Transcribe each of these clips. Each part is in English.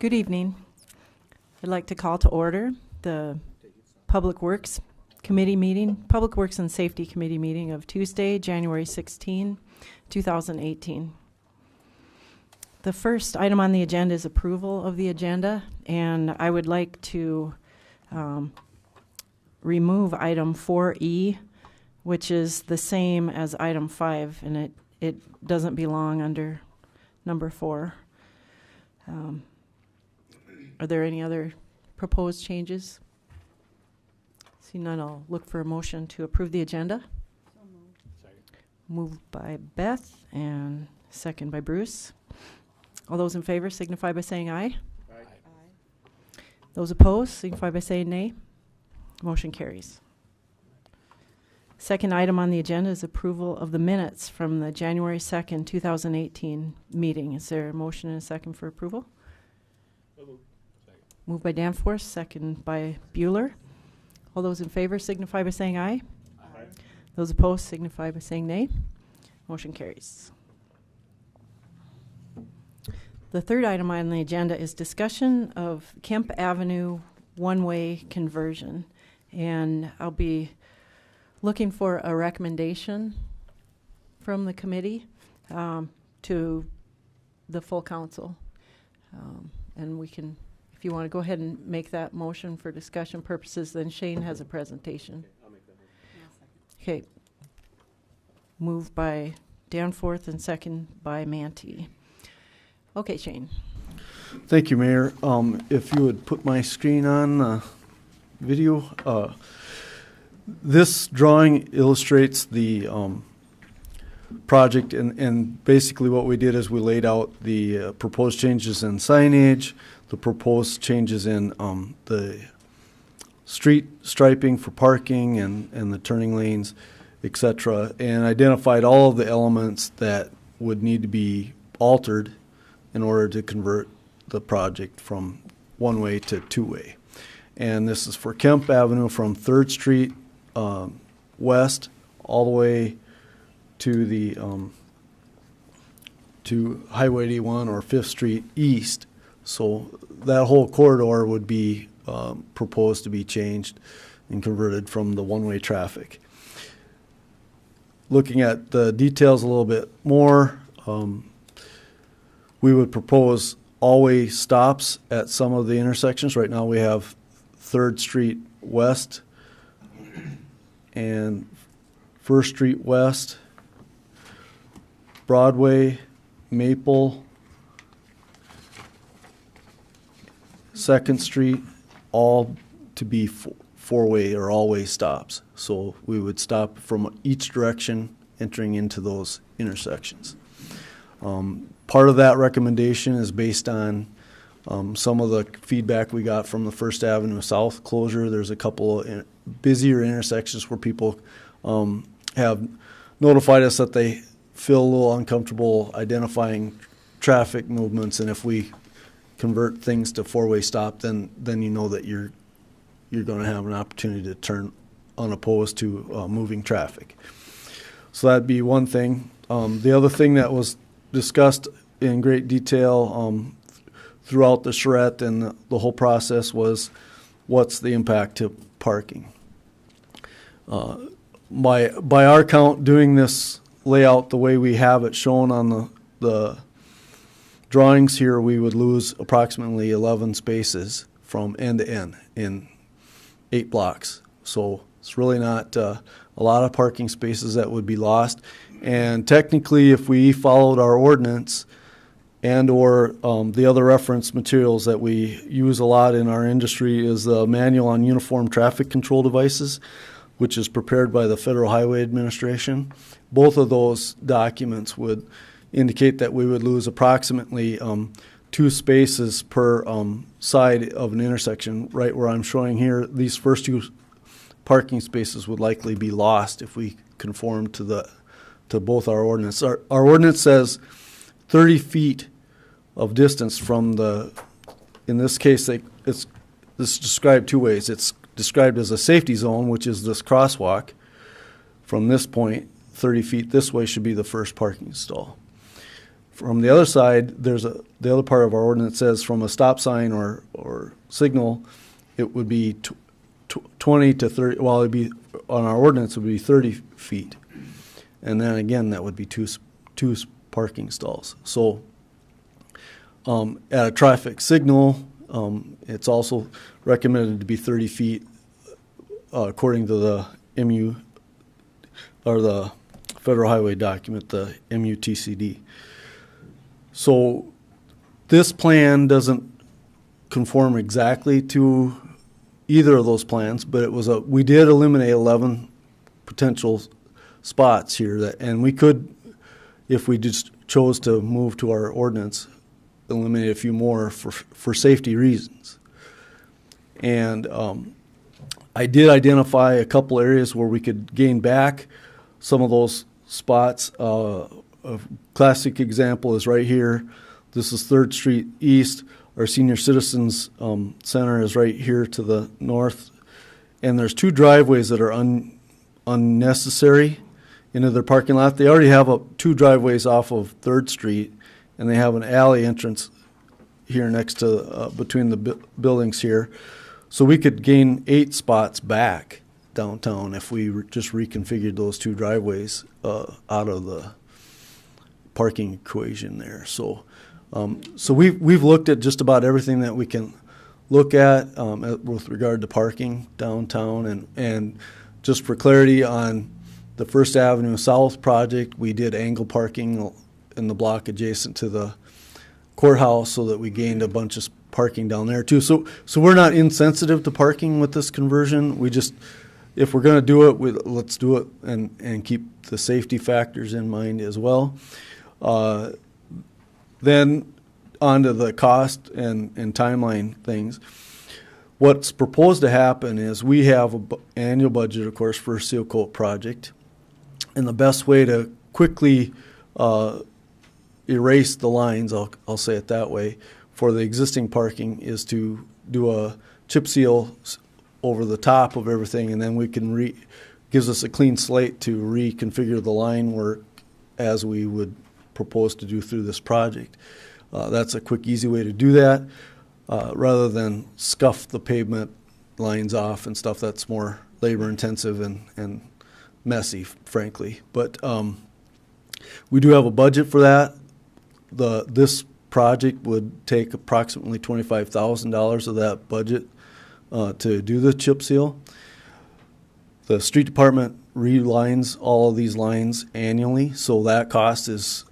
Good evening. I'd like to call to order the Public Works Committee meeting, Public Works and Safety Committee meeting of Tuesday, January 16, 2018. The first item on the agenda is approval of the agenda, and I would like to remove item 4E, which is the same as item 5, and it doesn't belong under number 4. Are there any other proposed changes? See none, I'll look for a motion to approve the agenda. So moved. Second. Moved by Beth and second by Bruce. All those in favor signify by saying aye. Aye. Aye. Those opposed signify by saying nay. Motion carries. Second item on the agenda is approval of the minutes from the January 2nd, 2018 meeting. Is there a motion and a second for approval? So moved. Second. Moved by Danforth, second by Bueller. All those in favor signify by saying aye. Aye. Those opposed signify by saying nay. Motion carries. The third item on the agenda is discussion of Kemp Avenue one-way conversion. And I'll be looking for a recommendation from the committee to the full council. And we can, if you want to go ahead and make that motion for discussion purposes, then Shane has a presentation. Okay, I'll make that motion. Okay. Moved by Danforth and second by Manti. Okay, Shane. Thank you, Mayor. If you would put my screen on video. This drawing illustrates the project, and basically what we did is we laid out the proposed changes in signage, the proposed changes in the street striping for parking and the turning lanes, etc., and identified all of the elements that would need to be altered in order to convert the project from one-way to two-way. And this is for Kemp Avenue from 3rd Street west all the way to the to Highway 81 or 5th Street east. So that whole corridor would be proposed to be changed and converted from the one-way traffic. Looking at the details a little bit more, we would propose all-way stops at some of the intersections. Right now we have 3rd Street west and 1st Street west, Broadway, Maple, 2nd Street, all to be four-way or all-way stops. So we would stop from each direction entering into those intersections. Part of that recommendation is based on some of the feedback we got from the 1st Avenue South closure. There's a couple of busier intersections where people have notified us that they feel a little uncomfortable identifying traffic movements, and if we convert things to four-way stop, then you know that you're going to have an opportunity to turn unopposed to moving traffic. So that'd be one thing. The other thing that was discussed in great detail throughout the charrette and the whole process was what's the impact to parking. By our count, doing this layout the way we have it shown on the drawings here, we would lose approximately 11 spaces from end to end in 8 blocks. So it's really not a lot of parking spaces that would be lost. And technically, if we followed our ordinance and or the other reference materials that we use a lot in our industry is the Manual on Uniform Traffic Control Devices, which is prepared by the Federal Highway Administration. Both of those documents would indicate that we would lose approximately 2 spaces per side of an intersection. Right where I'm showing here, these first 2 parking spaces would likely be lost if we conform to both our ordinance. Our ordinance says 30 feet of distance from the, in this case, it's described 2 ways. It's described as a safety zone, which is this crosswalk. From this point, 30 feet this way should be the first parking stall. From the other side, the other part of our ordinance says from a stop sign or signal, it would be 20 to 30, well, it'd be, on our ordinance, it would be 30 feet. And then again, that would be two parking stalls. So at a traffic signal, it's also recommended to be 30 feet according to the MU, or the Federal Highway document, the MUTCD. So this plan doesn't conform exactly to either of those plans, but we did eliminate 11 potential spots here and we could, if we just chose to move to our ordinance, eliminate a few more for safety reasons. And I did identify a couple areas where we could gain back some of those spots. A classic example is right here. This is 3rd Street East. Our Senior Citizens Center is right here to the north. And there's 2 driveways that are unnecessary into their parking lot. They already have 2 driveways off of 3rd Street, and they have an alley entrance here next to, between the buildings here. So we could gain 8 spots back downtown if we just reconfigured those 2 driveways out of the parking equation there. So we've looked at just about everything that we can look at with regard to parking downtown, and just for clarity on the First Avenue South project, we did angle parking in the block adjacent to the courthouse so that we gained a bunch of parking down there too. So we're not insensitive to parking with this conversion. We just, if we're going to do it, let's do it and keep the safety factors in mind as well. Then on to the cost and timeline things. What's proposed to happen is we have an annual budget, of course, for a seal coat project. And the best way to quickly erase the lines, I'll say it that way, for the existing parking is to do a chip seal over the top of everything, and then we can gives us a clean slate to reconfigure the line work as we would propose to do through this project. That's a quick, easy way to do that, rather than scuff the pavement lines off and stuff. That's more labor intensive and messy, frankly. But we do have a budget for that. This project would take approximately $25,000 of that budget to do the chip seal. The street department relines all of these lines annually, so that cost is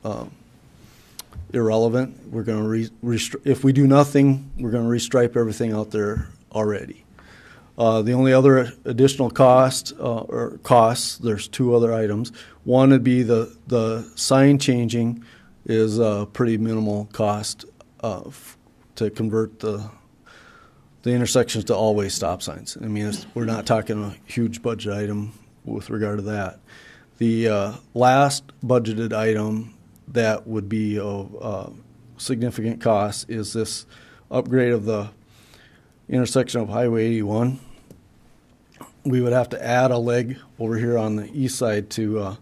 irrelevant. We're going to if we do nothing, we're going to restripe everything out there already. The only other additional costs, there's 2 other items. One would be the sign changing is a pretty minimal cost to convert the intersections to all-way stop signs. I mean, we're not talking a huge budget item with regard to that. The last budgeted item that would be of significant cost is this upgrade of the intersection of Highway 81. We would have to add a leg over here on the east side to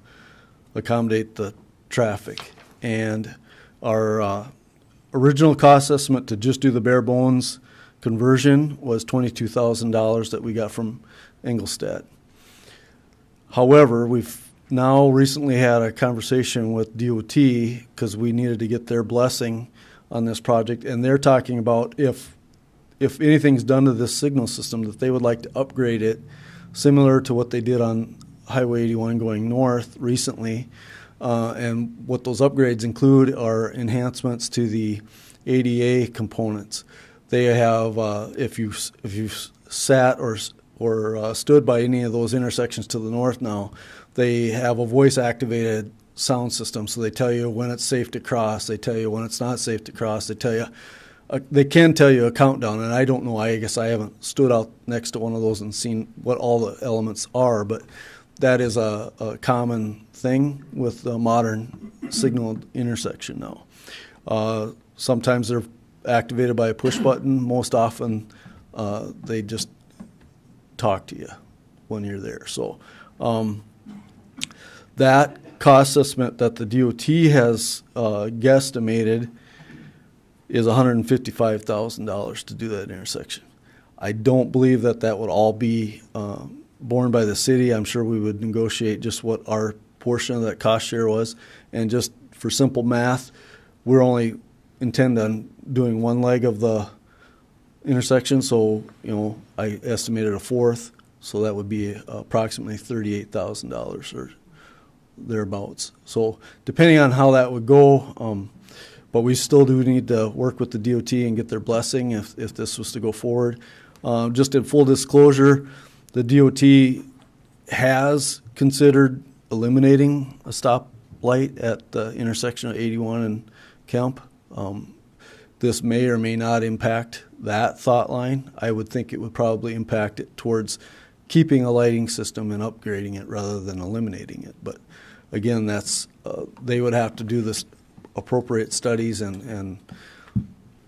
accommodate the traffic. And our original cost estimate to just do the bare bones conversion was $22,000 that we got from Engelstad. However, we've now recently had a conversation with DOT because we needed to get their blessing on this project, and they're talking about if anything's done to this signal system, that they would like to upgrade it similar to what they did on Highway 81 going north recently. And what those upgrades include are enhancements to the ADA components. They have, if you've sat or stood by any of those intersections to the north now, they have a voice-activated sound system. So they tell you when it's safe to cross. They tell you when it's not safe to cross. They tell you, they can tell you a countdown. And I don't know. I guess I haven't stood out next to one of those and seen what all the elements are. But that is a common thing with the modern signal intersection now. Sometimes they're activated by a push button. Most often, they just talk to you when you're there. So that cost estimate that the DOT has guesstimated is $155,000 to do that intersection. I don't believe that that would all be borne by the city. I'm sure we would negotiate just what our portion of that cost share was. And just for simple math, we're only intend on doing one leg of the intersection. So, I estimated a fourth. So that would be approximately $38,000 or thereabouts. So depending on how that would go, but we still do need to work with the DOT and get their blessing if this was to go forward. Just in full disclosure, the DOT has considered eliminating a stoplight at the intersection of 81 and Kemp. This may or may not impact that thought line. I would think it would probably impact it towards keeping a lighting system and upgrading it rather than eliminating it. But again, that's they would have to do this appropriate studies and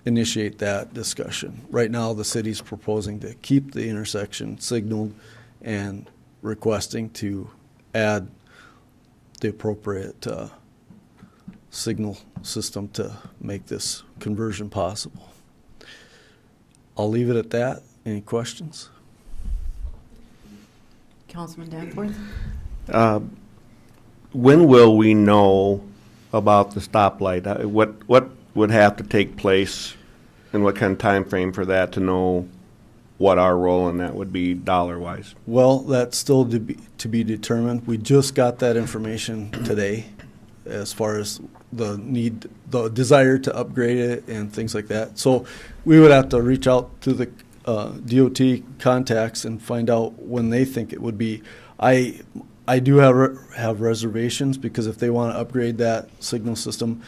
initiate that discussion. Right now, the city's proposing to keep the intersection signaled and requesting to add the appropriate signal system to make this conversion possible. I'll leave it at that. Any questions? Councilman Danforth? When will we know about the stoplight? What would have to take place, and what kind of time frame for that to know what our role in that would be dollar-wise? Well, that's still to be determined. We just got that information today as far as the desire to upgrade it and things like that. So we would have to reach out to the DOT contacts and find out when they think it would be. I do have reservations because if they want to upgrade that signal system,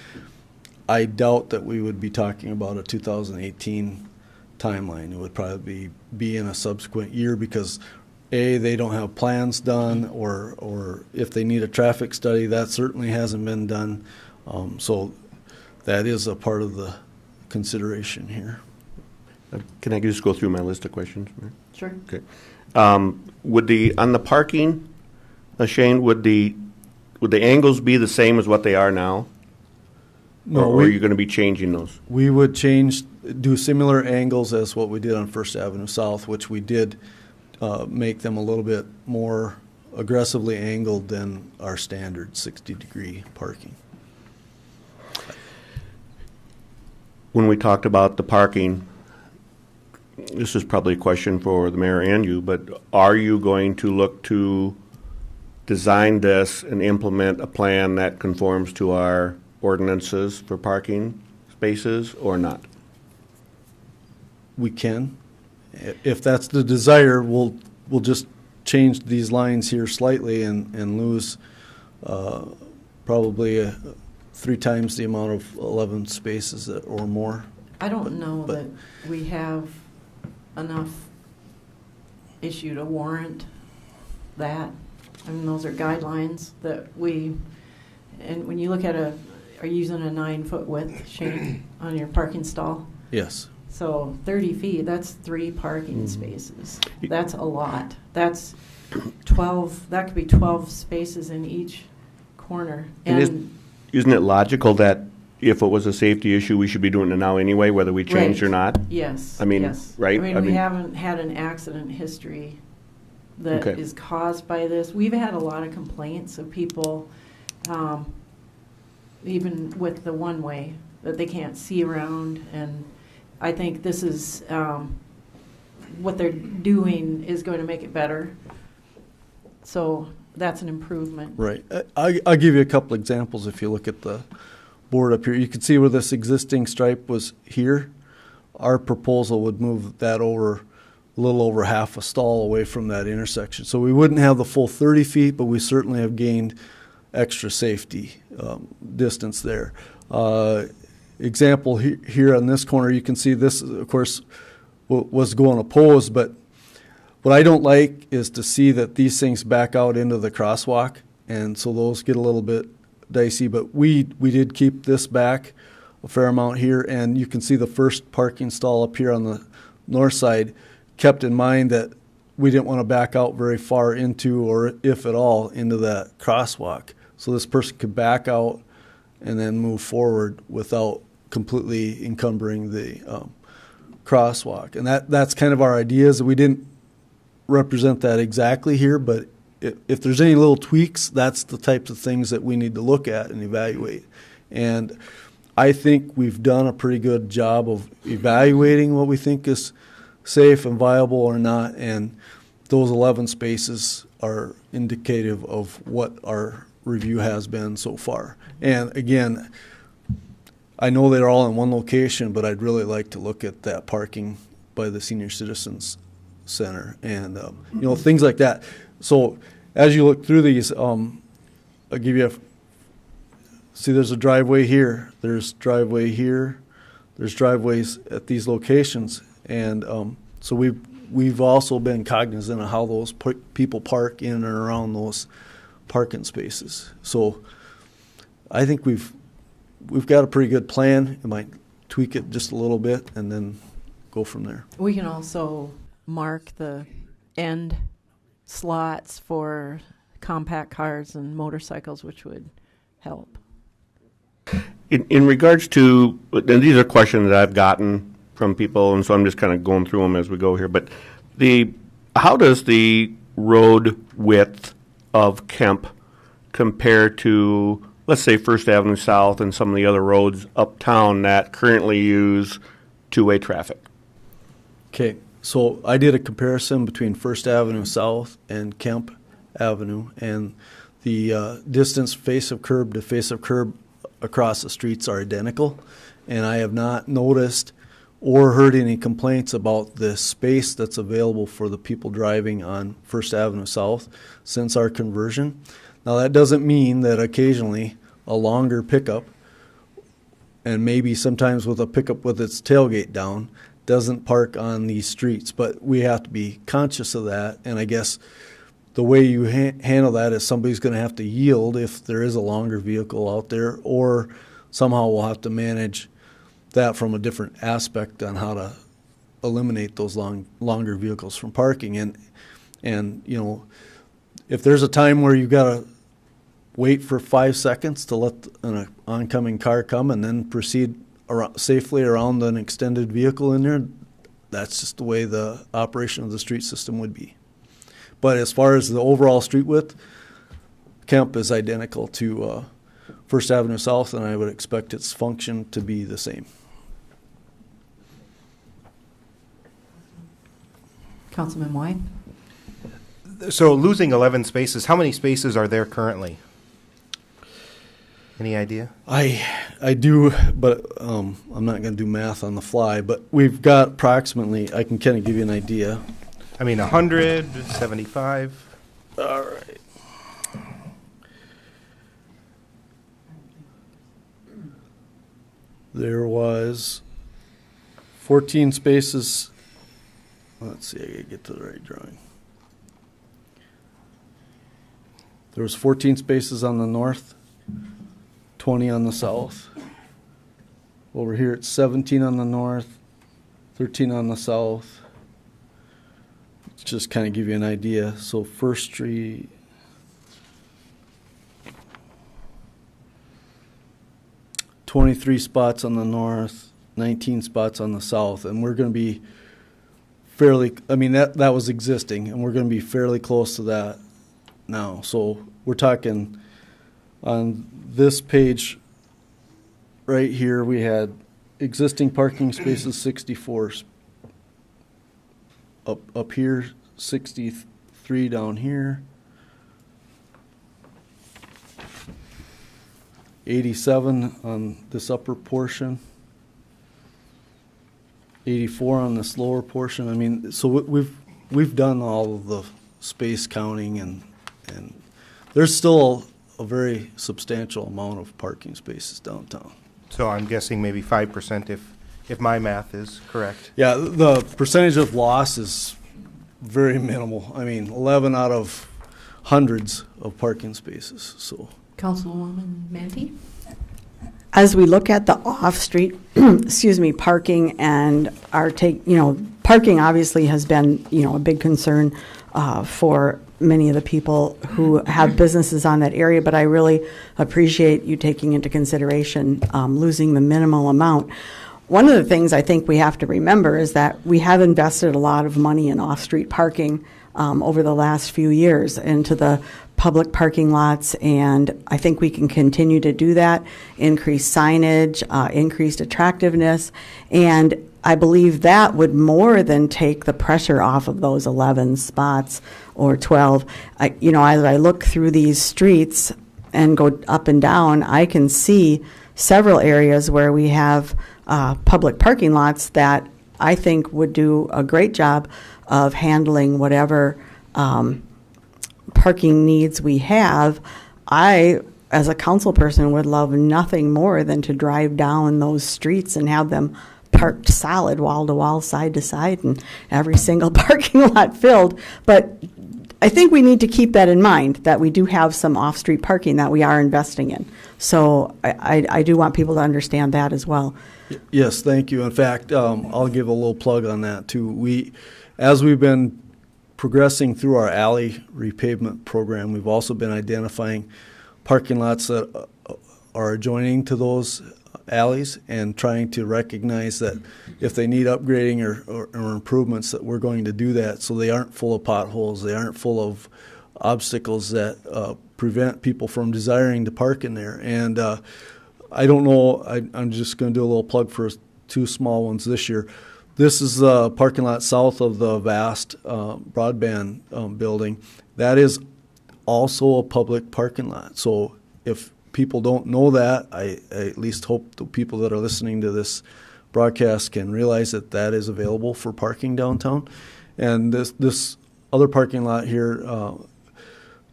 I doubt that we would be talking about a 2018 timeline. It would probably be in a subsequent year because they don't have plans done, or if they need a traffic study, that certainly hasn't been done. So that is a part of the consideration here. Can I just go through my list of questions, Mayor? Sure. Okay. On the parking, Shane, would the angles be the same as what they are now? No, or are you going to be changing those? We would do similar angles as what we did on First Avenue South, which we did make them a little bit more aggressively angled than our standard 60-degree parking. When we talked about the parking, this is probably a question for the mayor and you, but are you going to look to design this and implement a plan that conforms to our ordinances for parking spaces or not? We can. If that's the desire, we'll just change these lines here slightly and lose probably 3 times the amount of 11 spaces or more. I don't know that we have enough issue to warrant that. I mean, those are guidelines that and when you look at are you using a 9-foot width, Shane, on your parking stall? Yes. So 30 feet, that's 3 parking spaces. That's a lot. That's 12, that could be 12 spaces in each corner. And isn't it logical that if it was a safety issue, we should be doing it now anyway, whether we changed or not? Yes. I mean, yes. right? I mean, we haven't had an accident history that is caused by this. We've had a lot of complaints of people, even with the one-way, that they can't see around. And I think this is what they're doing is going to make it better. So that's an improvement. Right. I'll give you a couple examples. If you look at the board up here, you can see where this existing stripe was here. Our proposal would move that over a little over half a stall away from that intersection. So we wouldn't have the full 30 feet, but we certainly have gained extra safety distance there. Example here on this corner, you can see this, of course, was going opposed, but what I don't like is to see that these things back out into the crosswalk, and so those get a little bit dicey, but we did keep this back a fair amount here, and you can see the first parking stall up here on the north side kept in mind that we didn't want to back out very far into, or if at all, into that crosswalk. So this person could back out and then move forward without completely encumbering the crosswalk. And that's kind of our ideas. We didn't represent that exactly here, but if there's any little tweaks, that's the types of things that we need to look at and evaluate. And I think we've done a pretty good job of evaluating what we think is safe and viable or not, and those 11 spaces are indicative of what our review has been so far. And again, I know they're all in one location, but I'd really like to look at that parking by the Senior Citizens Center and things like that. So as you look through these, I'll give you see there's a driveway here, there's driveway here, there's driveways at these locations, and so we've also been cognizant of how those people park in and around those parking spaces. So I think we've got a pretty good plan. You might tweak it just a little bit and then go from there. We can also mark the end slots for compact cars and motorcycles, which would help. In regards to, and these are questions that I've gotten from people, and so I'm just kind of going through them as we go here, but how does the road width of Kemp compare to, let's say, First Avenue South and some of the other roads uptown that currently use two-way traffic? Okay, so I did a comparison between First Avenue South and Kemp Avenue, and the distance face of curb to face of curb across the streets are identical, and I have not noticed or heard any complaints about the space that's available for the people driving on First Avenue South since our conversion. Now that doesn't mean that occasionally a longer pickup, and maybe sometimes with a pickup with its tailgate down, doesn't park on these streets, but we have to be conscious of that. And I guess the way you handle that is somebody's going to have to yield if there is a longer vehicle out there, or somehow we'll have to manage that from a different aspect on how to eliminate those longer vehicles from parking. And if there's a time where you've got to wait for 5 seconds to let an oncoming car come and then proceed safely around an extended vehicle in there, that's just the way the operation of the street system would be. But as far as the overall street width, Kemp is identical to First Avenue South, and I would expect its function to be the same. Councilman White? So losing 11 spaces, how many spaces are there currently? Any idea? I do, but I'm not going to do math on the fly, but we've got approximately, I can kind of give you an idea. I mean, 100, 75? All right. There was 14 spaces. Let's see, I gotta get to the right drawing. There was 14 spaces on the north, 20 on the south. Over here it's 17 on the north, 13 on the south. Just kind of give you an idea. So First Street, $23 spots on the north, 19 spots on the south, and we're going to be fairly, I mean, that was existing, and we're going to be fairly close to that now. So we're talking on this page right here, we had existing parking spaces 64, up here 63 down here, 87 on this upper portion, 84 on this lower portion. I mean, so we've done all of the space counting, and there's still a very substantial amount of parking spaces downtown. So I'm guessing maybe 5% if my math is correct. Yeah, the percentage of loss is very minimal. I mean, 11 out of hundreds of parking spaces. So, Councilwoman Manty? As we look at the off-street, parking and our Parking obviously has been, a big concern for many of the people who have businesses on that area, but I really appreciate you taking into consideration losing the minimal amount. One of the things I think we have to remember is that we have invested a lot of money in off-street parking over the last few years into the public parking lots, and I think we can continue to do that, increase signage, increased attractiveness, and I believe that would more than take the pressure off of those 11 spots or 12. As I look through these streets and go up and down, I can see several areas where we have public parking lots that I think would do a great job of handling whatever parking needs we have. I, as a council person, would love nothing more than to drive down those streets and have them parked solid, wall to wall, side to side, and every single parking lot filled. But I think we need to keep that in mind, that we do have some off-street parking that we are investing in. So I do want people to understand that as well. Yes, thank you. In fact, I'll give a little plug on that too. As we've been progressing through our alley repavement program, we've also been identifying parking lots that are adjoining to those alleys and trying to recognize that if they need upgrading or improvements, that we're going to do that so they aren't full of potholes, they aren't full of obstacles that prevent people from desiring to park in there. And I don't know, I'm just going to do a little plug for 2 small ones this year. This is the parking lot south of the vast broadband building. That is also a public parking lot. So if people don't know that, I at least hope the people that are listening to this broadcast can realize that that is available for parking downtown. And this other parking lot here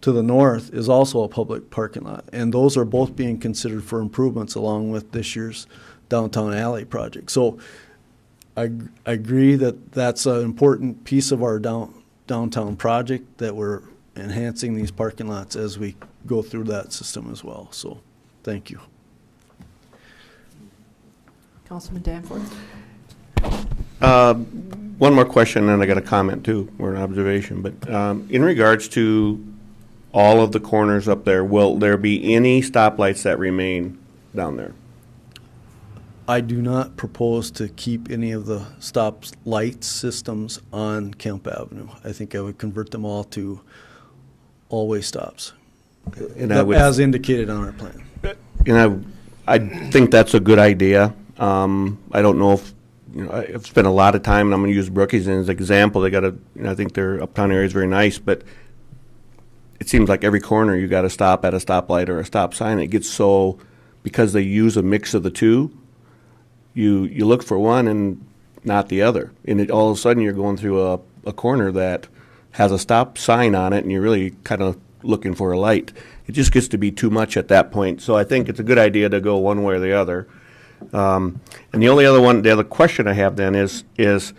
to the north is also a public parking lot. And those are both being considered for improvements along with this year's downtown alley project. So I agree that that's an important piece of our downtown project, that we're enhancing these parking lots as we go through that system as well. So thank you. Councilman Danforth? One more question, and I got a comment too, or an observation. But in regards to all of the corners up there, will there be any stoplights that remain down there? I do not propose to keep any of the stop light systems on Kemp Avenue. I think I would convert them all to all-way stops, And as indicated on our plan. I think that's a good idea. I don't know if, I've spent a lot of time, and I'm going to use Brookings as an example. They got I think their uptown area is very nice, but it seems like every corner you got to stop at a stoplight or a stop sign. It gets so, because they use a mix of the two, you look for one and not the other. And all of a sudden you're going through a corner that has a stop sign on it, and you're really kind of looking for a light. It just gets to be too much at that point. So I think it's a good idea to go one way or the other. And the other question I have then is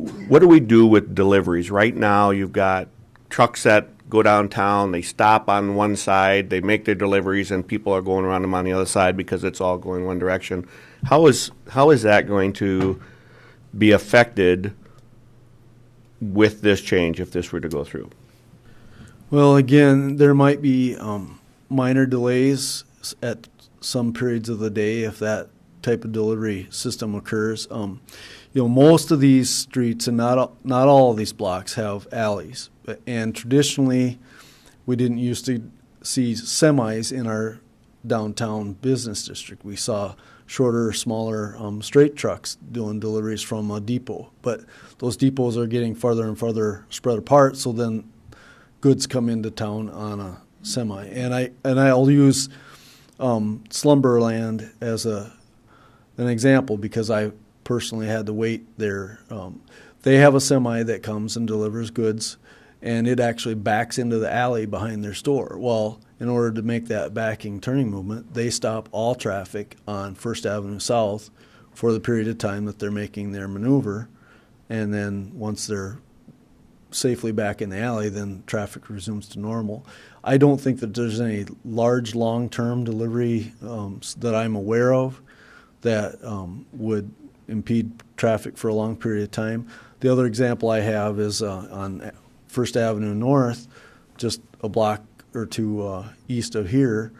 what do we do with deliveries? Right now you've got trucks that go downtown, they stop on one side, they make their deliveries, and people are going around them on the other side because it's all going one direction. How is that going to be affected with this change if this were to go through? Well, again, there might be minor delays at some periods of the day if that type of delivery system occurs. Most of these streets and not all of these blocks have alleys, and traditionally we didn't used to see semis in our downtown business district. We saw shorter, smaller straight trucks doing deliveries from a depot, but those depots are getting farther and farther spread apart, so then goods come into town on a semi. And I'll use Slumberland as an example because I personally had to wait there. They have a semi that comes and delivers goods, and it actually backs into the alley behind their store. Well, in order to make that backing turning movement, they stop all traffic on First Avenue South for the period of time that they're making their maneuver, and then once they're safely back in the alley, then traffic resumes to normal. I don't think that there's any large long-term delivery that I'm aware of that would impede traffic for a long period of time. The other example I have is on First Avenue North, just a block or two east of here.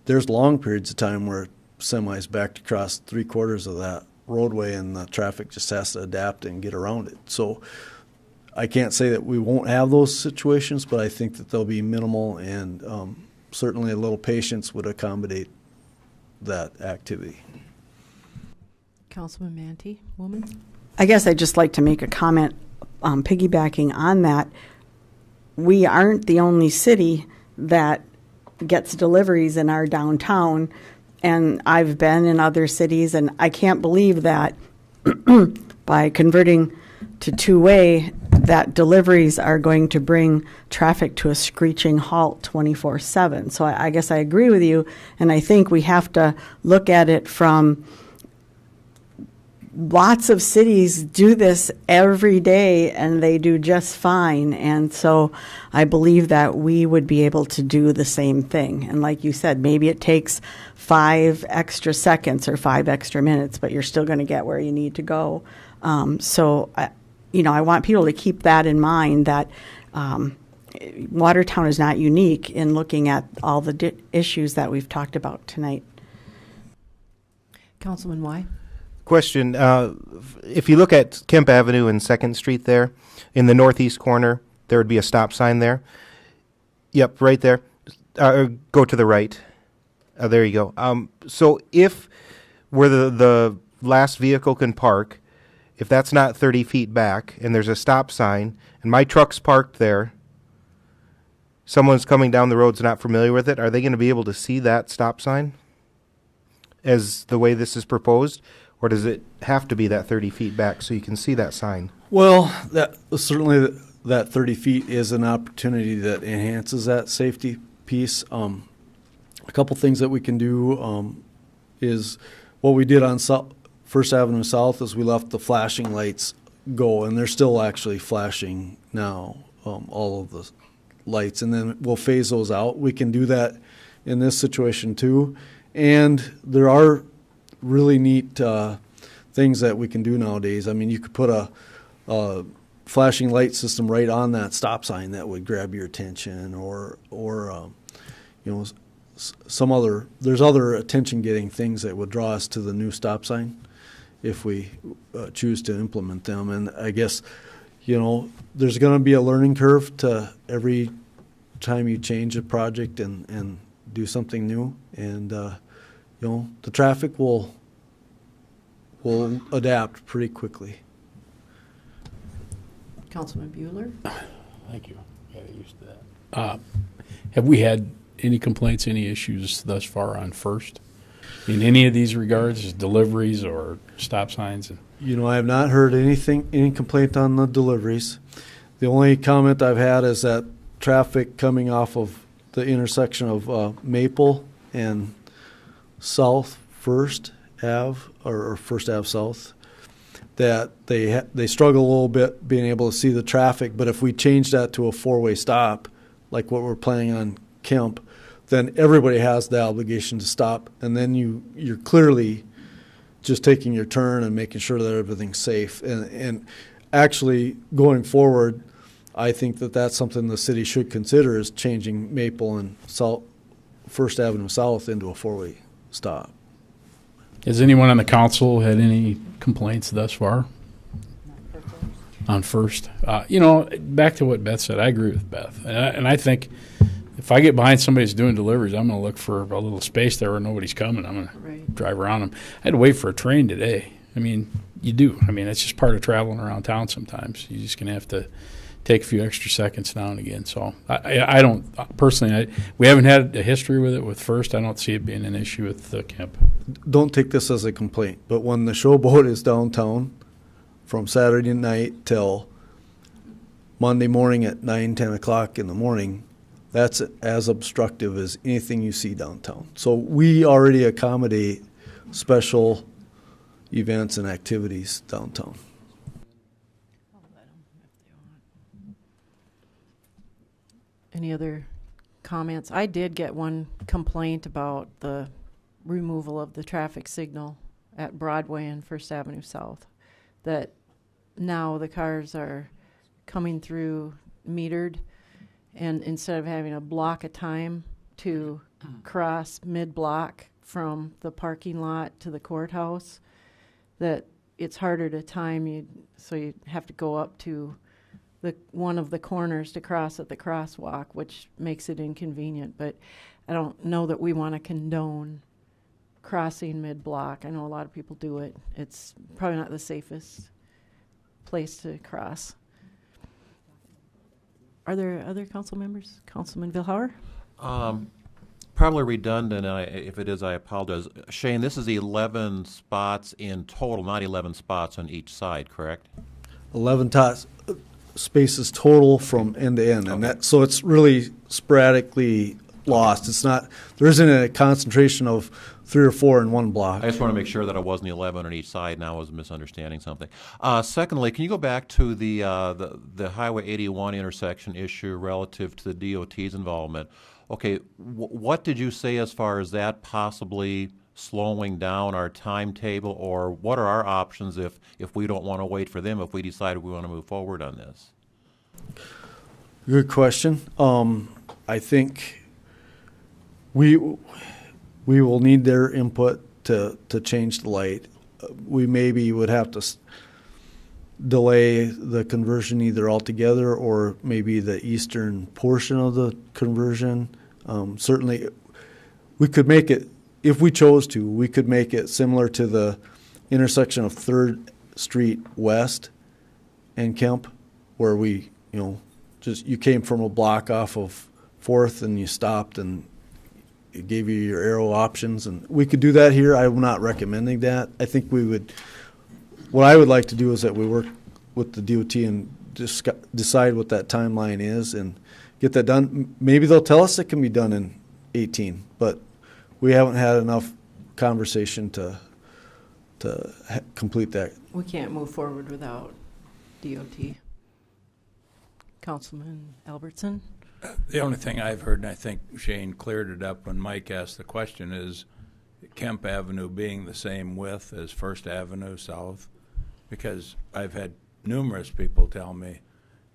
There's long periods of time where semis backed across 3/4 of that roadway, and the traffic just has to adapt and get around it. So I can't say that we won't have those situations, but I think that they'll be minimal, and certainly a little patience would accommodate that activity. Councilman Manti, woman? I guess I'd just like to make a comment piggybacking on that. We aren't the only city that gets deliveries in our downtown, and I've been in other cities, and I can't believe that by converting to two-way, that deliveries are going to bring traffic to a screeching halt 24/7. So I guess I agree with you, and I think we have to look at it from lots of cities do this every day, and they do just fine. And so I believe that we would be able to do the same thing. And like you said, maybe it takes 5 extra seconds or 5 extra minutes, but you're still going to get where you need to go. I want people to keep that in mind, that Watertown is not unique in looking at all the issues that we've talked about tonight. Councilman Y? Question, if you look at Kemp Avenue and 2nd Street there, in the northeast corner, there would be a stop sign there. Yep, right there. Go to the right. There you go. So if where the last vehicle can park, if that's not 30 feet back and there's a stop sign and my truck's parked there, someone's coming down the road's not familiar with it, are they going to be able to see that stop sign as the way this is proposed? Or does it have to be that 30 feet back so you can see that sign? Well, certainly that 30 feet is an opportunity that enhances that safety piece. A couple things that we can do is what we did on First Avenue South is we left the flashing lights go, and they're still actually flashing now, all of the lights, and then we'll phase those out. We can do that in this situation too, and there are really neat things that we can do nowadays. I mean, you could put a flashing light system right on that stop sign that would grab your attention, or there's other attention-getting things that would draw us to the new stop sign if we choose to implement them. And I guess, there's going to be a learning curve to every time you change a project and do something new, and the traffic will adapt pretty quickly. Councilman Bueller? Thank you. Got used to that. Have we had any complaints, any issues thus far on First in any of these regards, deliveries or stop signs? I have not heard any complaint on the deliveries. The only comment I've had is that traffic coming off of the intersection of Maple and South First Ave, or First Ave South, that they struggle a little bit being able to see the traffic. But if we change that to a 4-way stop, like what we're planning on Kemp, then everybody has the obligation to stop, and then you're clearly just taking your turn and making sure that everything's safe. And actually, going forward, I think that that's something the city should consider, is changing Maple and First Avenue South into a 4-way stop. Has anyone on the council had any complaints thus far on First? Back to what Beth said, I agree with Beth. And I think if I get behind somebody who's doing deliveries, I'm going to look for a little space there where nobody's coming. I'm going to drive around them. I had to wait for a train today. I mean, you do. I mean, it's just part of traveling around town sometimes. You're just going to have to take a few extra seconds now and again. So I don't, personally, we haven't had a history with it with First. I don't see it being an issue with Kemp. Don't take this as a complaint, but when the showboat is downtown from Saturday night till Monday morning at 9, 10 o'clock in the morning, that's as obstructive as anything you see downtown. So we already accommodate special events and activities downtown. Any other comments? I did get one complaint about the removal of the traffic signal at Broadway and First Avenue South. that now the cars are coming through metered, and instead of having a block of time to cross mid-block from the parking lot to the courthouse, that it's harder to time you, so you have to go up to one of the corners to cross at the crosswalk, which makes it inconvenient. But I don't know that we want to condone crossing mid-block. I know a lot of people do it. It's probably not the safest place to cross. Are there other council members? Councilman Vilhauer? Probably redundant, and if it is, I apologize. Shane, this is 11 spots in total, not 11 spots on each side, correct? 11 spaces total from end to end, and that, so it's really sporadically lost. It's not, there isn't a concentration of 3 or 4 in one block. I just want to make sure that it wasn't 11 on each side, and I was misunderstanding something. Secondly, can you go back to the Highway 81 intersection issue relative to the DOT's involvement? Okay, what did you say as far as that possibly slowing down our timetable, or what are our options if we don't want to wait for them, if we decide we want to move forward on this? Good question. I think we will need their input to change the light. We maybe would have to delay the conversion either altogether or maybe the eastern portion of the conversion. Certainly, we could make it, if we chose to, we could make it similar to the intersection of 3rd Street West and Kemp, where we, you came from a block off of 4th and you stopped and it gave you your arrow options. And we could do that here. I'm not recommending that. I think what I would like to do is that we work with the DOT and decide what that timeline is and get that done. Maybe they'll tell us it can be done in 18, but we haven't had enough conversation to complete that. We can't move forward without DOT. Councilman Albertson? The only thing I've heard, and I think Shane cleared it up when Mike asked the question, is Kemp Avenue being the same width as First Avenue South, because I've had numerous people tell me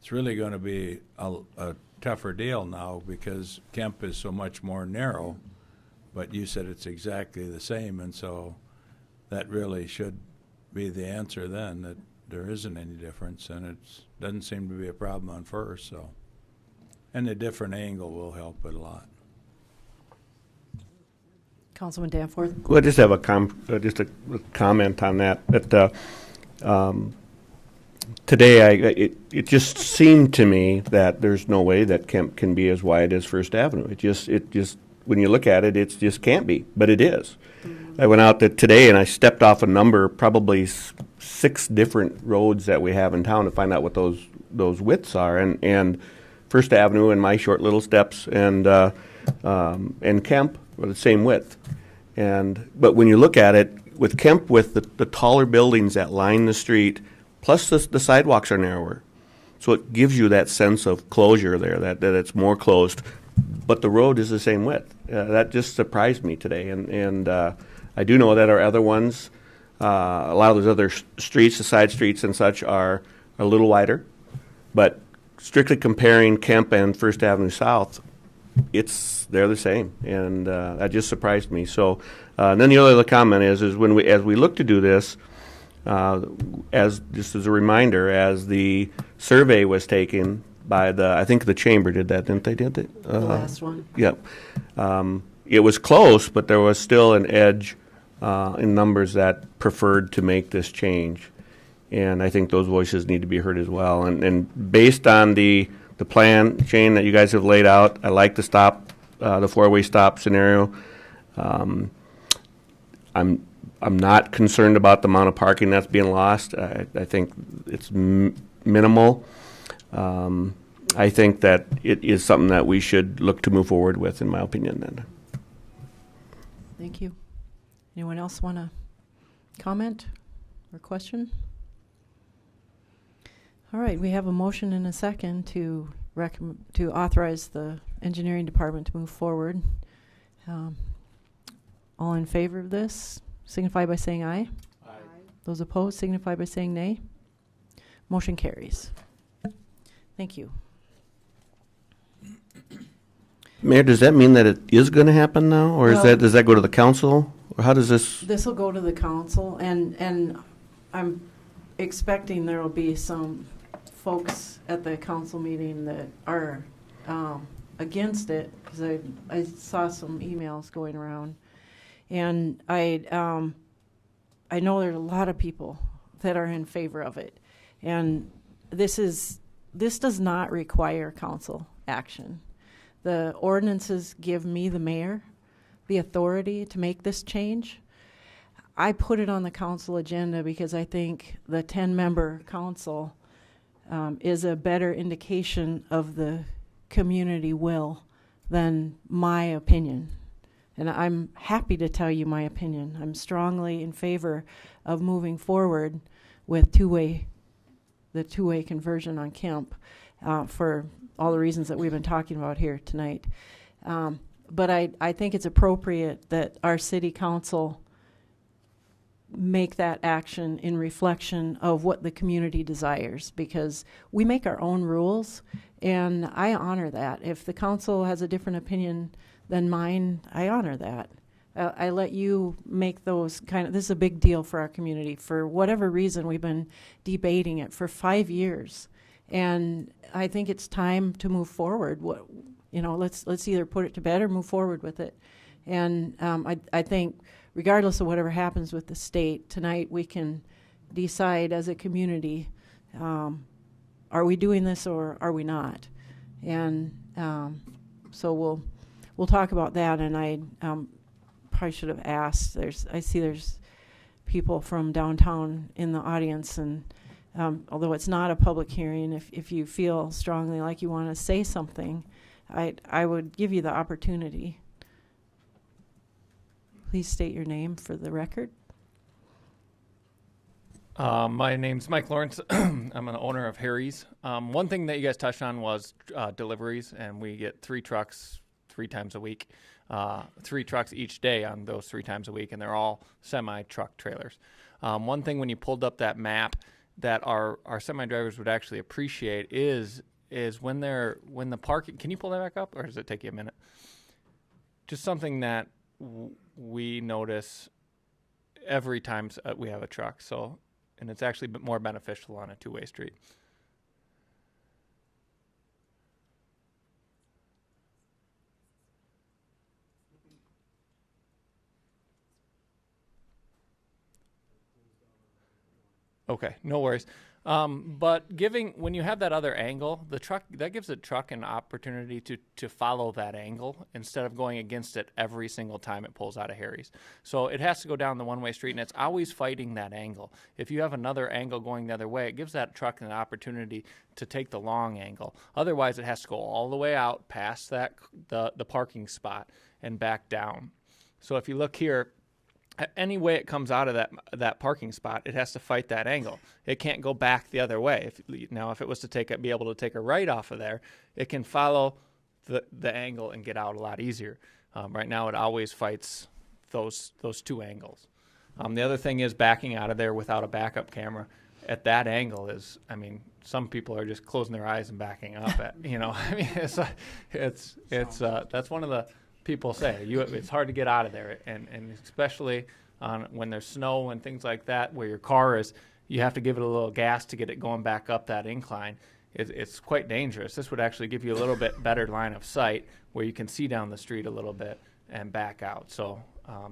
it's really going to be a tougher deal now because Kemp is so much more narrow, but you said it's exactly the same, and so that really should be the answer then, that there isn't any difference, and it doesn't seem to be a problem on First, so. And a different angle will help it a lot. Councilman Danforth? Well, I just have a comment on that. That today, it just seemed to me that there's no way that Kemp can be as wide as First Avenue. It just when you look at it, it just can't be, but it is. I went out there today and I stepped off a number, probably 6 different roads that we have in town to find out what those widths are, and First Avenue and my short little steps and Kemp are the same width. But when you look at it, with Kemp, with the taller buildings that line the street, plus the sidewalks are narrower. So it gives you that sense of closure there, that it's more closed, but the road is the same width. That just surprised me today. And I do know that our other ones, a lot of those other streets, the side streets and such, are a little wider. But strictly comparing Kemp and First Avenue South, they're the same, and that just surprised me. So, and then the other comment is as we look to do this, as just as a reminder, as the survey was taken by I think the chamber did that, didn't they? The last one. Yep. It was close, but there was still an edge in numbers that preferred to make this change. And I think those voices need to be heard as well. And based on the plan, Shane, that you guys have laid out, I like the 4-way stop scenario. I'm not concerned about the amount of parking that's being lost. I think it's minimal. I think that it is something that we should look to move forward with, in my opinion. Then. Thank you. Anyone else want to comment or question? All right, we have a motion and a second to authorize the engineering department to move forward. All in favor of this, signify by saying aye. Aye. Those opposed signify by saying nay. Motion carries. Thank you. Mayor, does that mean that it is going to happen now, or Well- does that go to the council, or how does this? This will go to the council, and I'm expecting there will be some folks at the council meeting that are against it, because I saw some emails going around, and I know there's a lot of people that are in favor of it, and this does not require council action. The ordinances give me, the mayor, the authority to make this change. I put it on the council agenda because I think the 10-member council is a better indication of the community will than my opinion. And I'm happy to tell you my opinion. I'm strongly in favor of moving forward with the two-way conversion on Kemp for all the reasons that we've been talking about here tonight. But I think it's appropriate that our city council make that action in reflection of what the community desires, because we make our own rules, and I honor that. If the council has a different opinion than mine, I honor that. I let you make those this is a big deal for our community. For whatever reason, we've been debating it for 5 years, and I think it's time to move forward. Let's either put it to bed or move forward with it. And I think regardless of whatever happens with the state, tonight we can decide as a community, are we doing this or are we not? And so we'll talk about that. And I probably should have asked. I see there's people from downtown in the audience, and although it's not a public hearing, if you feel strongly like you want to say something, I would give you the opportunity. Please state your name for the record. My name's Mike Lawrence. I'm an owner of Harry's. One thing that you guys touched on was deliveries, and we get 3 trucks 3 times a week, 3 trucks each day on those 3 times a week, and they're all semi-truck trailers. One thing when you pulled up that map that our semi-drivers would actually appreciate is when the parking. Can you pull that back up, or does it take you a minute? Just something that we notice every time we have a truck. So, and it's actually more beneficial on a 2-way street. Okay, no worries. But when you have that other angle, the truck, that gives the truck an opportunity to follow that angle instead of going against it every single time it pulls out of Harry's. So it has to go down the one-way street, and it's always fighting that angle. If you have another angle going the other way, it gives that truck an opportunity to take the long angle. Otherwise, it has to go all the way out past the parking spot and back down. So if you look here, any way it comes out of that parking spot, it has to fight that angle. It can't go back the other way. If it was to be able to take a right off of there, it can follow the angle and get out a lot easier. Right now, it always fights those 2 angles. The other thing is backing out of there without a backup camera at that angle is, some people are just closing their eyes and backing up at, it's that's one of the people say it's hard to get out of there, and especially when there's snow and things like that, where your car is, you have to give it a little gas to get it going back up that incline. It's quite dangerous. This would actually give you a little bit better line of sight where you can see down the street a little bit and back out. So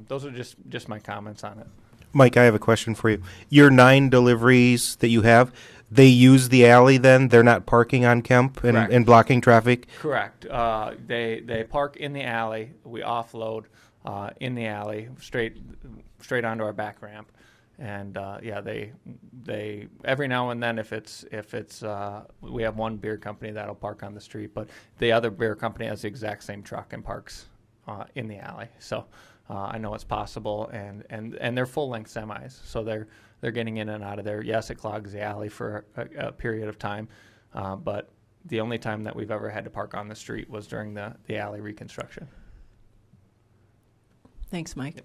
those are just my comments on it. Mike, I have a question for you. Your 9 deliveries that you have, they use the alley then? They're not parking on Kemp and blocking traffic? Correct. They park in the alley. We offload in the alley straight onto our back ramp. And they every now and then if it's we have one beer company that'll park on the street, but the other beer company has the exact same truck and parks in the alley. So I know it's possible, and they're full-length semis, so they're getting in and out of there. Yes, it clogs the alley for a period of time, but the only time that we've ever had to park on the street was during the alley reconstruction. Thanks, Mike. Yep.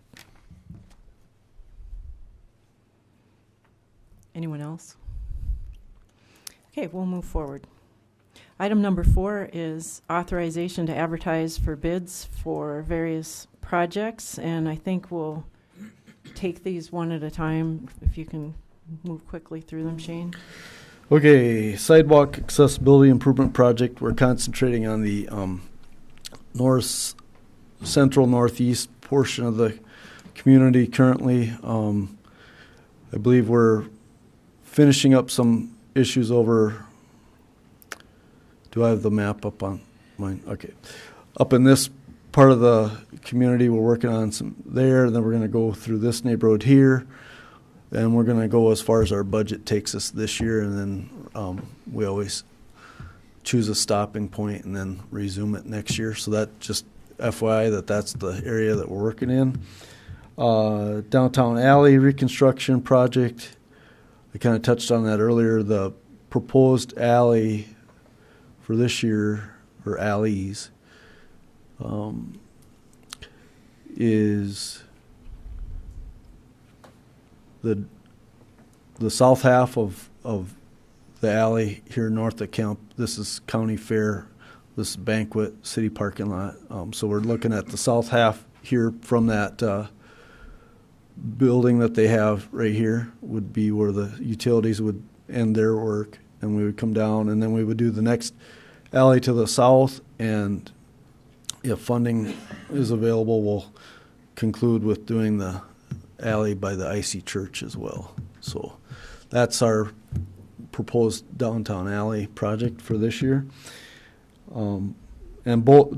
Anyone else? Okay, we'll move forward. Item number 4 is authorization to advertise for bids for various projects, and I think we'll take these one at a time. If you can move quickly through them, Shane. Okay, sidewalk accessibility improvement project. We're concentrating on the north central northeast portion of the community currently. I believe we're finishing up some issues over. Do I have the map up on mine? Okay. Up in this part of the community, we're working on some there, and then we're going to go through this neighborhood here, and we're going to go as far as our budget takes us this year, and then we always choose a stopping point and then resume it next year. So that just FYI that's the area that we're working in. Downtown alley reconstruction project. I kind of touched on that earlier. The proposed alley for this year, or alleys, is the south half of the alley here north of Kemp. This is County Fair. This is Banquet City parking lot. So we're looking at the south half here from that building that they have right here would be where the utilities would end their work, and we would come down, and then we would do the next alley to the south, and if funding is available, we'll conclude with doing the alley by the IC Church as well. So that's our proposed downtown alley project for this year. And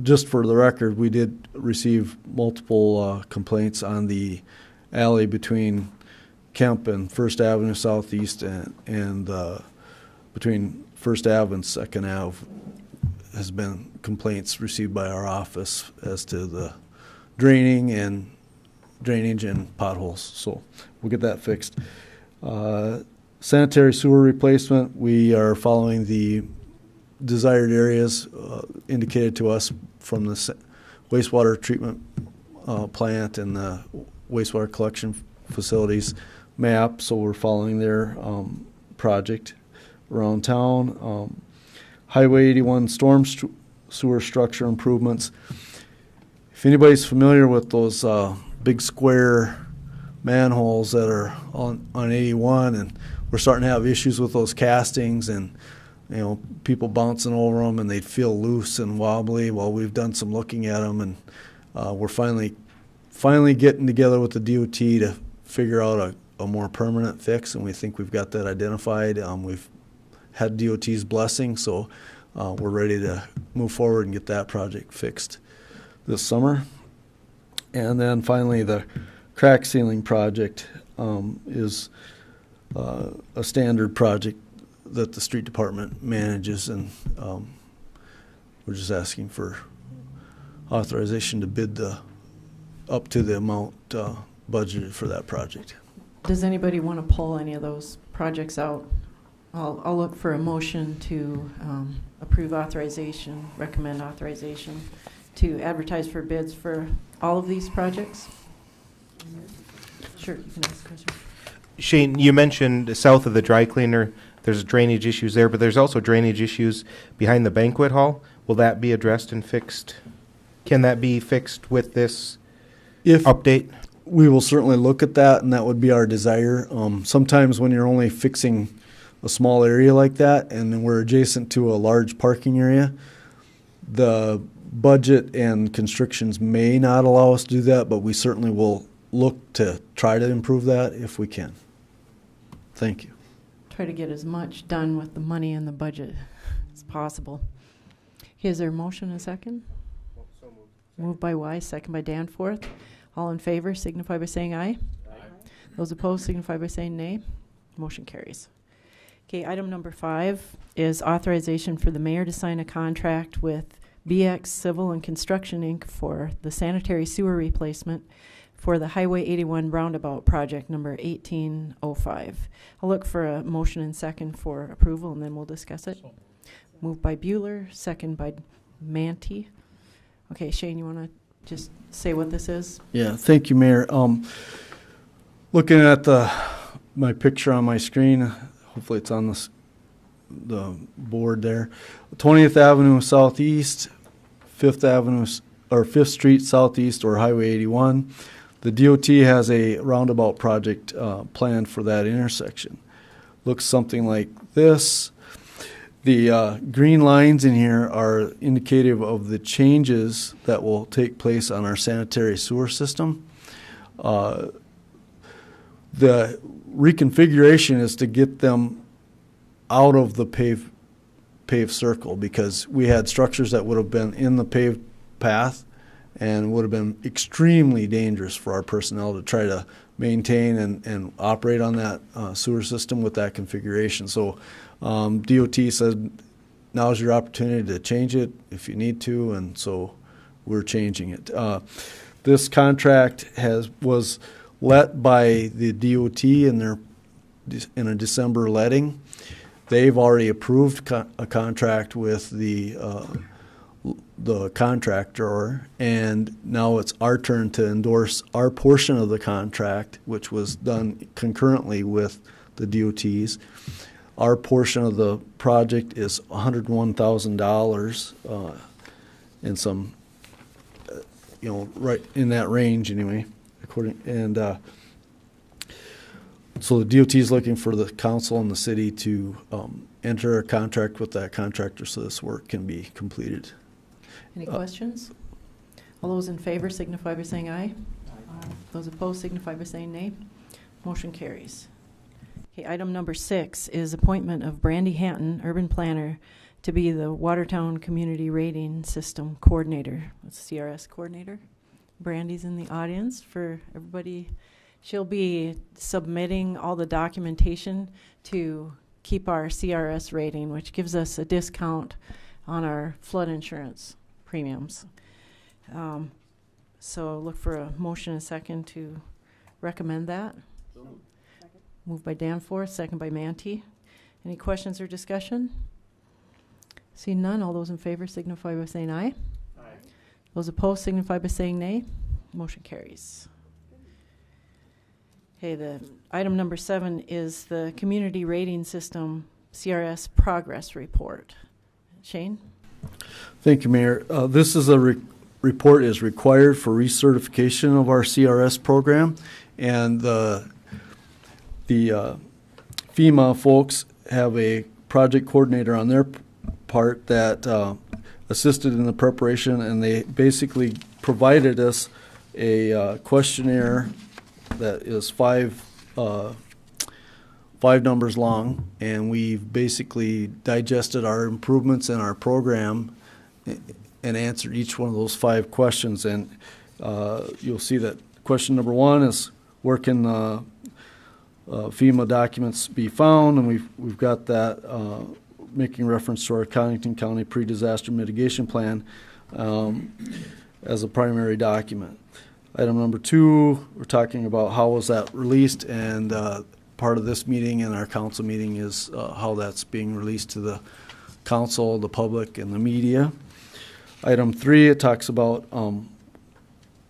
just for the record, we did receive multiple complaints on the alley between Kemp and First Avenue Southeast, and between First Ave and Second Ave has been complaints received by our office as to the drainage and potholes. So we'll get that fixed. Sanitary sewer replacement, we are following the desired areas indicated to us from the wastewater treatment plant and the wastewater collection facilities map. So we're following their project around town. Highway 81 storm sewer structure improvements. If anybody's familiar with those big square manholes that are on 81, and we're starting to have issues with those castings, and people bouncing over them, and they feel loose and wobbly. Well, we've done some looking at them, and we're finally getting together with the DOT to figure out a more permanent fix, and we think we've got that identified. We've had DOT's blessing, so we're ready to move forward and get that project fixed this summer. And then finally, the crack sealing project is a standard project that the street department manages, and we're just asking for authorization to bid up to the amount budgeted for that project. Does anybody want to pull any of those projects out? I'll look for a motion to approve authorization, recommend authorization to advertise for bids for all of these projects. Sure, you can ask a question. Shane, you mentioned south of the dry cleaner, there's drainage issues there, but there's also drainage issues behind the banquet hall. Will that be addressed and fixed? Can that be fixed with this update? We will certainly look at that, and that would be our desire. Sometimes when you're only fixing a small area like that, and we're adjacent to a large parking area, the budget and constrictions may not allow us to do that, but we certainly will look to try to improve that if we can. Thank you. Try to get as much done with the money in the budget as possible. Is there a motion and a second? Moved by Wise, second by Danforth. All in favor signify by saying aye. Aye. Those opposed signify by saying nay. Motion carries. Okay, item number 5 is authorization for the mayor to sign a contract with BX Civil and Construction, Inc. for the sanitary sewer replacement for the Highway 81 Roundabout project number 1805. I'll look for a motion and second for approval, and then we'll discuss it. Moved by Bueller, second by Manti. Okay, Shane, you want to just say what this is? Yeah, thank you, Mayor. Looking at the my picture on my screen. Hopefully it's on the board there. 20th Avenue Southeast, 5th Street Southeast, or Highway 81. The DOT has a roundabout project planned for that intersection. Looks something like this. The green lines in here are indicative of the changes that will take place on our sanitary sewer system. The reconfiguration is to get them out of the paved circle, because we had structures that would have been in the paved path and would have been extremely dangerous for our personnel to try to maintain and operate on that sewer system with that configuration. So DOT said, now's your opportunity to change it if you need to, and so we're changing it. This contract was let by the DOT in a December letting. They've already approved a contract with the contractor, and now it's our turn to endorse our portion of the contract, which was done concurrently with the DOT's. Our portion of the project is $101,000, and some, right in that range anyway. So the DOT is looking for the council and the city to enter a contract with that contractor so this work can be completed. Any questions? All those in favor signify by saying aye. Those opposed signify by saying nay. Motion carries. Okay, item number 6 is appointment of Brandy Hanton, urban planner, to be the Watertown Community Rating System Coordinator. That's CRS coordinator. Brandy's in the audience for everybody. She'll be submitting all the documentation to keep our CRS rating, which gives us a discount on our flood insurance premiums. So look for a motion and a second to recommend that. Moved by Danforth, second by Manti. Any questions or discussion? Seeing none, all those in favor signify by saying aye. Aye. Those opposed signify by saying nay. Motion carries. Okay, the item number 7 is the Community Rating System CRS Progress Report. Shane? Thank you, Mayor. This is a report is required for recertification of our CRS program, and the FEMA folks have a project coordinator on their part that assisted in the preparation, and they basically provided us a questionnaire that is five numbers long, and we've basically digested our improvements in our program and answered each one of those 5 questions. And you'll see that question number 1 is, where can FEMA documents be found? And we've got that making reference to our Connington County Pre-Disaster Mitigation Plan as a primary document. Item number 2, we're talking about how was that released, and part of this meeting and our council meeting is how that's being released to the council, the public, and the media. Item 3, it talks about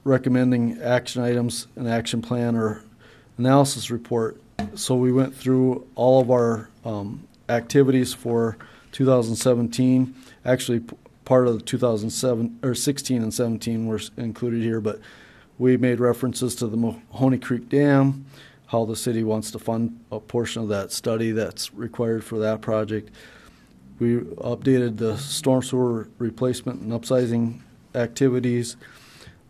recommending action items, an action plan, or analysis report. So we went through all of our activities for 2017. Actually, part of the 2016 and 17 were included here, but we made references to the Mahoney Creek Dam, how the city wants to fund a portion of that study that's required for that project. We updated the storm sewer replacement and upsizing activities,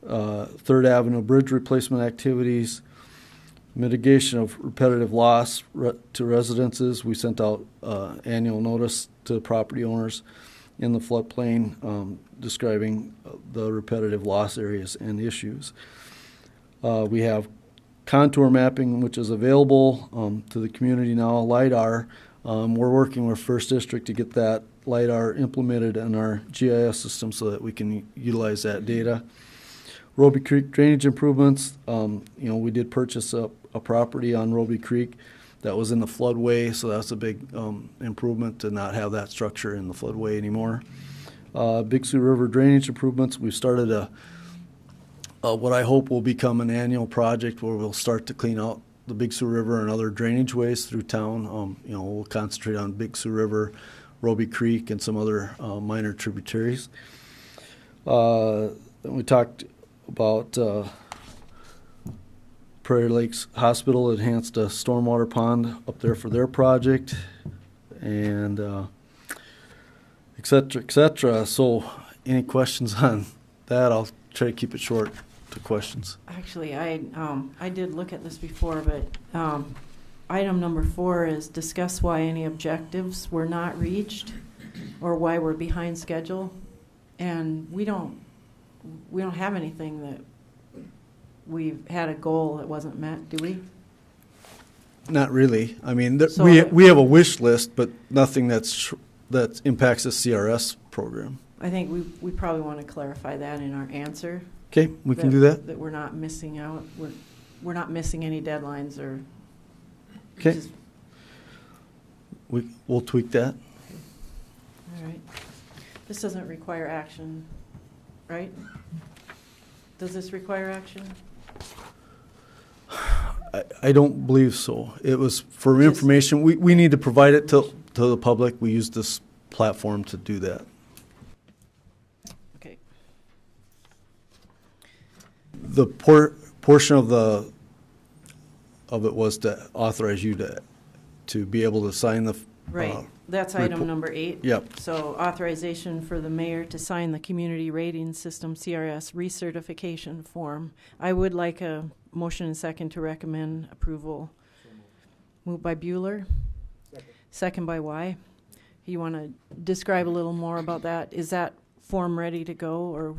3rd Avenue bridge replacement activities, mitigation of repetitive loss to residences. We sent out annual notice to property owners in the floodplain describing the repetitive loss areas and issues. We have contour mapping, which is available to the community now, LIDAR. We're working with First District to get that LIDAR implemented in our GIS system so that we can utilize that data. Roby Creek drainage improvements. We did purchase a property on Roby Creek that was in the floodway, so that's a big improvement to not have that structure in the floodway anymore. Big Sioux River drainage improvements. We've started what I hope will become an annual project where we'll start to clean out the Big Sioux River and other drainage ways through town. You know, we'll concentrate on Big Sioux River, Roby Creek, and some other minor tributaries. Then we talked about Prairie Lakes Hospital enhanced a stormwater pond up there for their project, and et cetera, et cetera. So, any questions on that? I'll try to keep it short to questions. Actually, I did look at this before, but item number 4 is discuss why any objectives were not reached or why we're behind schedule. And we don't have anything that we've had a goal that wasn't met, do we? Not really. I mean, So we have a wish list, but nothing that impacts the CRS program. I think we probably want to clarify that in our answer. Okay, we can do that. That we're not missing out. We're not missing any deadlines or. Okay, just- we'll tweak that. All right. This doesn't require action, right? Does this require action? I don't believe so. It was for Just- information. We need to provide it to the public. We use this platform to do that. Okay. The portion of it was to authorize you to be able to sign the Right. That's item number 8. Yep. So authorization for the mayor to sign the Community Rating System CRS recertification form. I would like a motion and second to recommend approval. Moved by Bueller. Second by Y. You want to describe a little more about that? Is that form ready to go or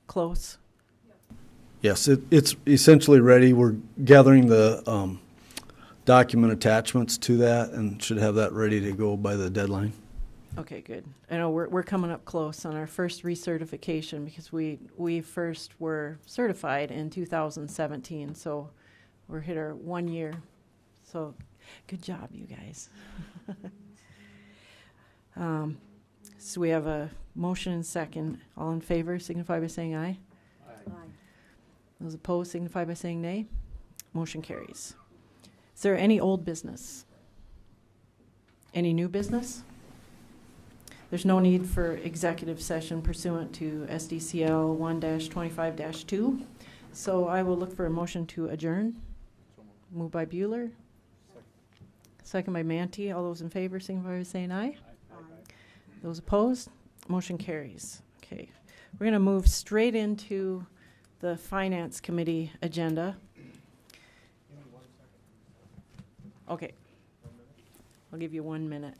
close? Yes, it's essentially ready. We're gathering the document attachments to that and should have that ready to go by the deadline. Okay, good. I know we're coming up close on our first recertification because we first were certified in 2017, so we're hit our 1 year. So good job, you guys. So we have a motion and second. All in favor signify by saying aye. Aye. Those opposed signify by saying nay. Motion carries. Is there any old business? Any new business? There's no need for executive session pursuant to SDCL 1-25-2. So I will look for a motion to adjourn. Moved by Bueller. Second by Manti. All those in favor signify by saying aye. Those opposed? Motion carries. Okay. We're going to move straight into the Finance Committee agenda. Okay. I'll give you 1 minute.